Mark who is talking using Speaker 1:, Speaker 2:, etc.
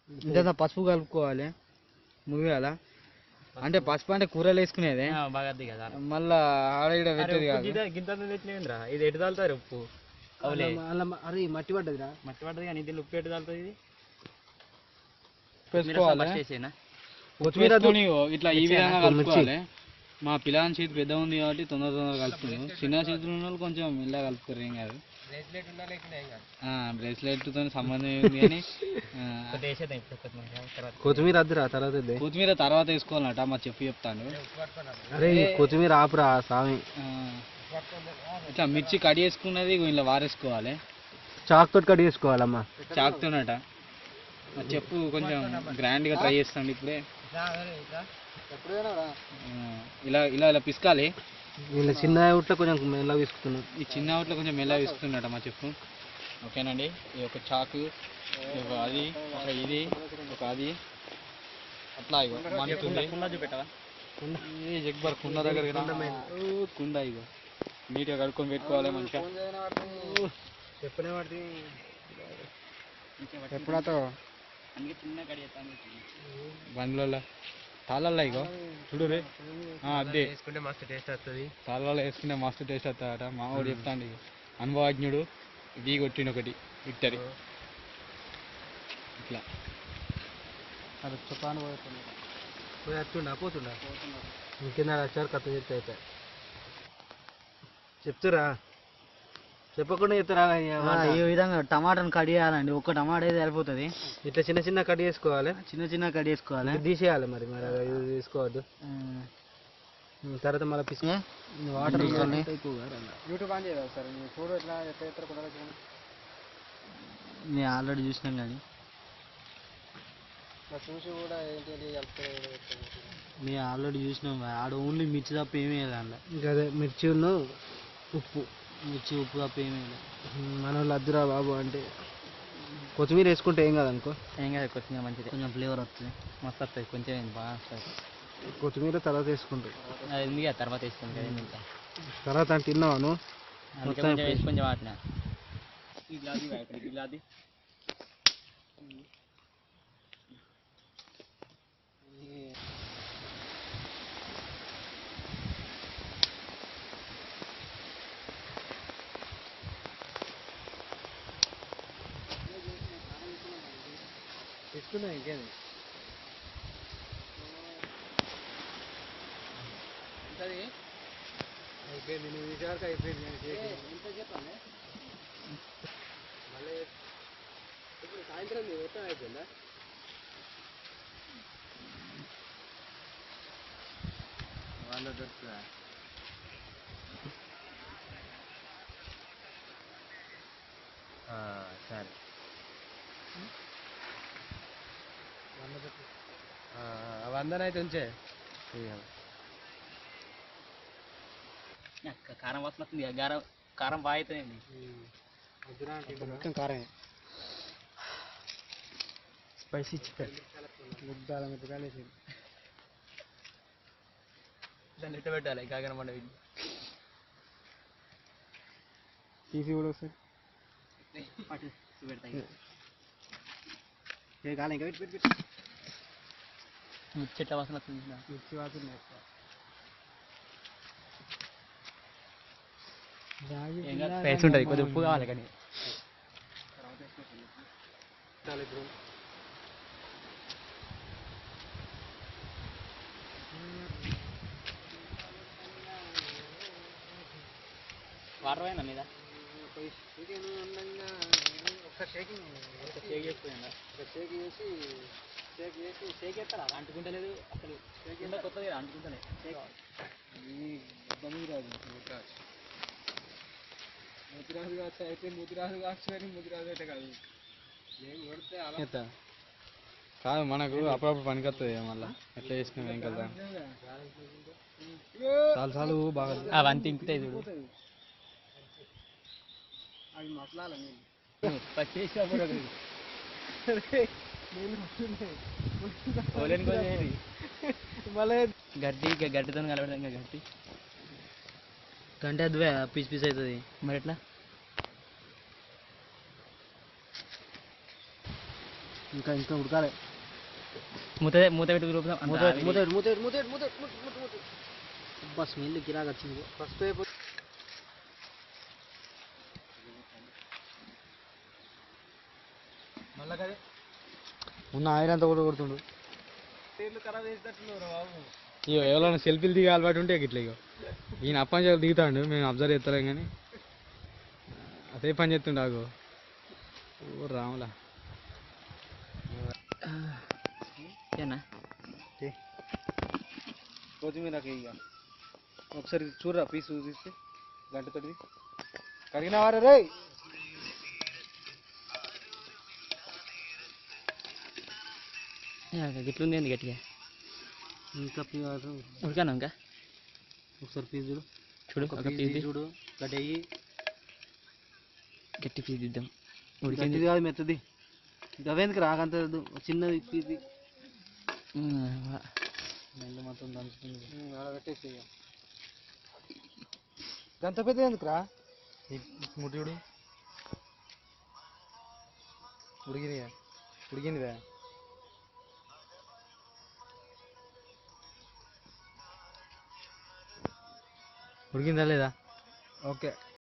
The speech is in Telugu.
Speaker 1: ఇంత పసుపు కలుపుకోవాలి ముగియాల. అంటే పసుపు అంటే కూరలు వేసుకునేది
Speaker 2: బాగా కదా.
Speaker 1: మళ్ళా ఆడ ఈడ పెట్టేది కాదు.
Speaker 2: గింత తెచ్చినాయిరా, ఇది ఎటు తాగుతారు ఉప్పు?
Speaker 1: అరే మట్టి పడ్డదిరా.
Speaker 2: మట్టి పడ్డది కానీ దీన్ని ఉప్పు ఎటు తాగుతుంది? ఇది
Speaker 1: వేసుకోవాలి. కొత్తిమీర ఇట్లా ఈ విధంగా కలుపుకోవాలి. మా పిల్లని చేతి పెద్ద ఉంది కాబట్టి తొందరగా కలుపుకున్నాం. చిన్న చేతులు ఉన్న వాళ్ళు కొంచెం మెల్లగా కలుపుకోరు, ఏం కాదు. బ్రేస్లెట్ తో సంబంధం ఏంది కానీ
Speaker 2: కొత్తిమీర అద్దురా తర్వాత.
Speaker 1: కొత్తిమీర తర్వాత వేసుకోవాలన్నట మా చెప్పు చెప్తాను.
Speaker 2: అరే కొత్తిమీర ఆపురా స్వామి.
Speaker 1: ఇట్లా మిర్చి కడి వేసుకున్నది ఇలా వారేసుకోవాలి.
Speaker 2: చాక్ తోటి కడి వేసుకోవాలమ్మా.
Speaker 1: చాక్ తోనట. చెప్పు కొంచెం గ్రాండ్గా ట్రై చేస్తాండి ఇప్పుడే. ఇలా ఇలా ఇలా పిసుకాలి.
Speaker 2: ఇలా చిన్న ఉట్లో కొంచెం మెల్లగా తీసుకున్నాం.
Speaker 1: ఈ చిన్న ఉట్లో కొంచెం మెల్లగా తీసుకున్నట మా చెప్పు. ఓకేనండి. ఇది ఒక చాకు, ఒక అది, ఒక ఇది, ఒక అది, అట్లా ఇగో మండుతుంది. జగ్బర్ కుండ దగ్గరికి కుండ ఇగో నీట్గా కడుక్కొని పెట్టుకోవాలి మంచిగా. ఎప్పుడతో బండ్లలో తాళ్ళల్లో ఇగో చూడు రే. అదే
Speaker 2: వేసుకుంటే మస్తు టేస్ట్ వస్తుంది.
Speaker 1: తాళ్ళలో వేసుకుంటే మస్తు టేస్ట్ వస్తుందట. మావాడు చెప్తాండి, అనుభవజ్ఞుడు. ఇది కొట్టిన ఒకటి విక్టరీ ఇట్లా చుట్టాను
Speaker 2: పోతుండా పోతుండా ఇంకేనా వచ్చారు కథ చెప్తే అయిపోయి చెప్తురా చెప్పకుండా చెప్తారా.
Speaker 1: ఈ విధంగా టమాటాను కట్ చేయాలండి. ఒక టమాటా అయితే సరిపోతుంది.
Speaker 2: ఇట్లా చిన్న చిన్న కట్ చేసుకోవాలి.
Speaker 1: చిన్న చిన్న కట్ చేసుకోవాలి.
Speaker 2: తీసేయాలి మరి మరి ఇది తీసుకోవద్దు. తర్వాత మళ్ళీ పిసి వాటర్ యూట్యూబ్ ఆన్ చేయదు సార్. చూడు ఎట్లా ఎట్లా
Speaker 1: నేను ఆల్రెడీ చూసినాం కానీ
Speaker 2: చూసి కూడా ఏంటి
Speaker 1: మేము ఆల్రెడీ చూసినాం. ఆడ ఓన్లీ మిర్చి తప్ప ఏమీ లేదు అందులో.
Speaker 2: ఇంకా అదే మిర్చి ఉన్న ఉప్పు,
Speaker 1: మిర్చి ఉప్పు తప్ప ఏమీ లేదు.
Speaker 2: మన వాళ్ళు అద్దురా బాబు అంటే. కొత్తిమీర వేసుకుంటే ఏం కాదు అనుకో.
Speaker 1: ఏం కాదు, కొత్తిమీర మంచిది, కొంచెం ఫ్లేవర్ వస్తుంది, మస్తు వస్తుంది. కొంచెం బాగా వస్తుంది.
Speaker 2: కొత్తిమీర తర్వాత వేసుకుంటాయి.
Speaker 1: అది ఎందుకు తర్వాత వేసుకుంటాం ఇంకా
Speaker 2: తర్వాత అంటే తిన్నావాను
Speaker 1: మొత్తం వేసి కొంచెం వాటిన
Speaker 2: తీసుకున్నా ఇంకేంది అయిపోయింది. నువ్వు ఈ వరకు అయిపోయింది. ఎంత చెప్పాలి మళ్ళీ ఇప్పుడు సాయంత్రం మొత్తం అయిపోయిందా? వాళ్ళ దొరుకుతుందా? సరే వందన అయితే ఉంచే.
Speaker 1: కారం వాసన వస్తుంది. కారం బాగా అవుతుందండి.
Speaker 2: మొత్తం కారం
Speaker 1: స్పైసీ చికెన్
Speaker 2: ముద్దాల ముద్దగా వేసింది.
Speaker 1: దాన్ని ఇట్ట పెట్టాలి కాకర మండ
Speaker 2: తీసి కూడా వస్తుంది.
Speaker 1: పెడతాయి
Speaker 2: కాలం ఇంకా పెట్టి పెట్టి
Speaker 1: చెట్ల వాసన వస్తుంది.
Speaker 2: మిర్చి వాసన
Speaker 1: టేస్ట్ ఉంటుంది. కొద్దిగా ఉప్పు కావాలి కానీ వాటర్ అయినా మీద
Speaker 2: ఒకసారి షేకింగ్
Speaker 1: షేక్ చేసుకోండి.
Speaker 2: షేక్ చేసి
Speaker 1: షేక్ చేస్తారా? అంటుకుంటలేదు అసలు. షేక్ కొత్తది అంటుకుంటలే.
Speaker 2: ముద్రాజు కావచ్చు అయితే ముద్రాజు కావచ్చు కానీ ముద్రాజు అయితే కాదు. ఏం కొడితే అలా
Speaker 1: కాదు, మనకు అప్పుడప్పుడు పనికొస్తుంది. మళ్ళీ ఎట్లా చేసినాం ఏం కదా
Speaker 2: చాలు చాలు బాగా
Speaker 1: అవన్నీ తింకుతాయి చూడు.
Speaker 2: అవి మసలాల
Speaker 1: మళ్ళీ గడ్డితో కలపడం. ఇంకా గంట అది పీస్ పీస్ అవుతుంది. మరి ఎట్లా
Speaker 2: ఇంకా ఇంకా ఉడకాలి.
Speaker 3: మూత మూత పెట్టి రూపం
Speaker 2: బస్ స్మెల్ గిరాగా వచ్చింది. ఫస్ట్ మళ్ళా కదే ఉన్న ఆయిల్ అంతా కూడా కొడుతుండు.
Speaker 1: ఇగో ఎవరైనా సెల్ఫీలు దిగే అలవాటు ఉంటే ఇట్లా ఇగో ఈయన అప్పని చెప్పి దిగుతాడు, మేము అబ్జర్వ్ చేస్తలేం కానీ అదే పని చేస్తుండే. ఆగో ఓ రాములా
Speaker 2: కొత్తిమీర ఇక ఒకసారి చూడరా పీసు తీస్తే గంటతోటి కడిగిన వారా రే.
Speaker 3: గిట్లుంది ఏంది గట్టిగా
Speaker 2: ఇంకా
Speaker 3: ఉడికాను ఇంకా
Speaker 2: ఒకసారి పీస్ చూడు.
Speaker 3: చూడు ఒక పీస్
Speaker 2: చూడు గడ్డయ్యి
Speaker 3: గట్టి పీస్ దిద్దాం.
Speaker 2: ఉడికింది కాదు మెత్తది. గవేందుకు రాకంత చిన్నది పీసి నెల్లు మొత్తం దంచుతుంది. అలా పెట్టేసి గంత పెద్ద ఎందుకురా
Speaker 1: ముట్టి చూడు ఉడికిందివే. ఉడికిందా లేదా?
Speaker 2: ఓకే.